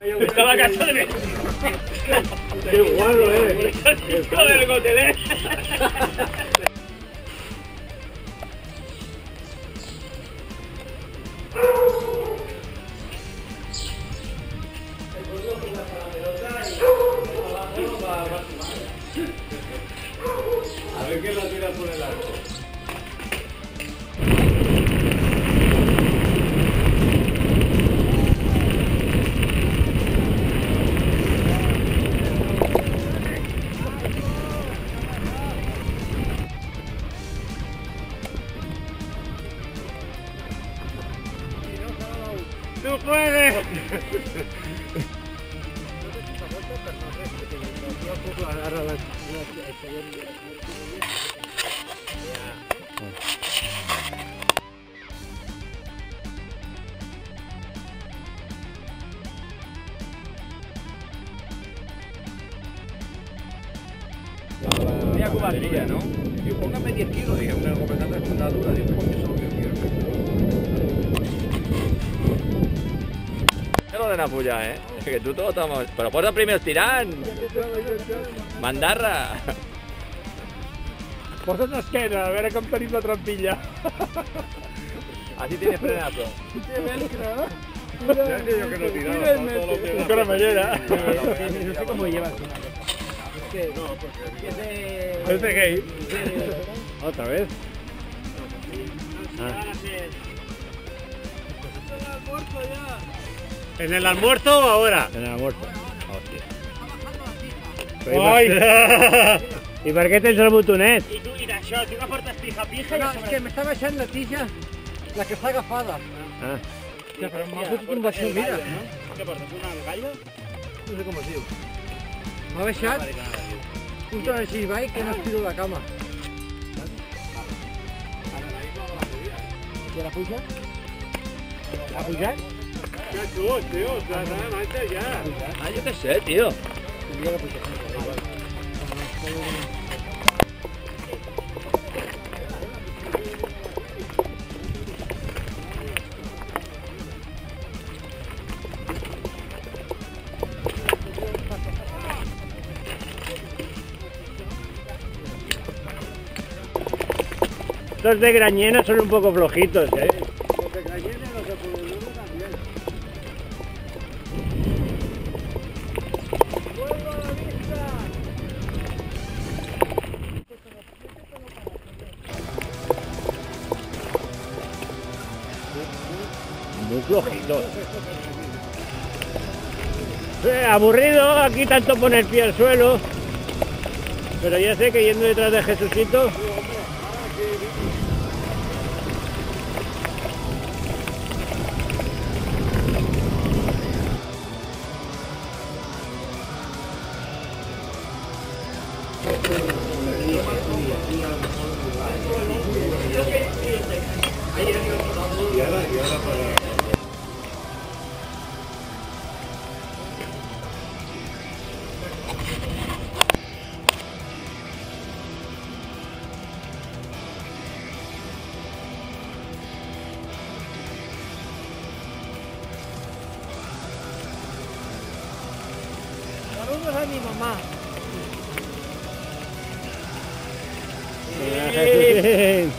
Estaba cansado de ver. Qué guarro, Joder, Gotelé. A ver quién la tira por el arco. ¡Tú puedes! Media cubatilla, ¿no? Digo, póngame 10 kilos, dije, una completante de fundadura, digo, porque eso es lo que yo quiero. No lo den a puya, ¿eh? Que tú todos estamos... Pero por eso primero tirán. Mandarra. Vosotros qué, no, a ver com tenim la trampilla. Así tienes frenazo. Yo que no tiraba, todo lo que... Un caramellera. No sé cómo lleva al final. No, porque... Es de gay. ¿Otra vez? ¿En el almuerzo o ahora? En el almuerzo. Ai! I per què tens el botonet? I tu, i d'això, tu que portes pija-pija... No, és que m'està baixant la tija, la que està agafada. Ah. Ja, però m'ha fotut un baixó, mira. Què portes, una galla? No sé com es diu. M'ha baixat un tron així baix que no estiro la cama. I la puja? Ha pujat? Ja tu, tio, la manxa ja. Ah, yo qué sé, tío. I ja la puja. Estos de Grañena son un poco flojitos, ¿eh? Los de Cayenne, los de Pueblo también. Muy flojitos. Aburrido, aquí tanto poner pie al suelo. Pero ya sé que yendo detrás de Jesucito... Saludos a mi mamá. Jesucín.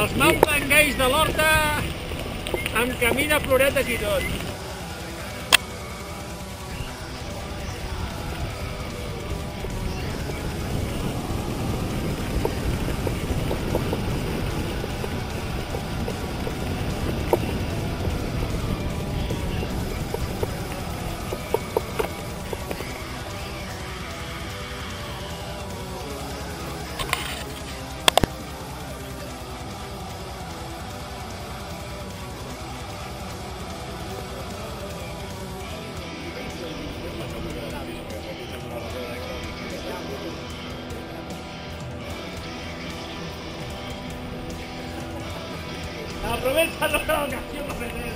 Els mountain guys de l'Horta amb camí de floretes i tot. Aprovecha la ocasión para meter.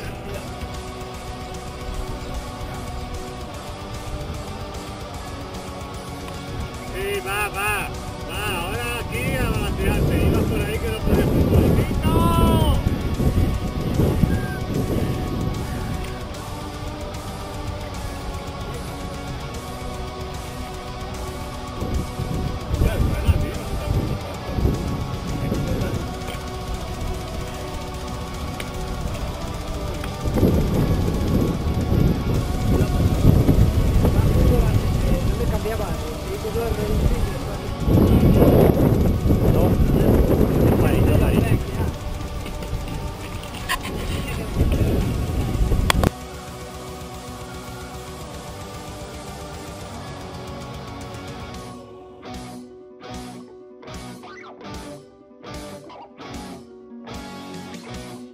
Sí, va, ahora aquí a balancearse, iba por ahí que no podemos por aquí. ¡No! No me cambiaba,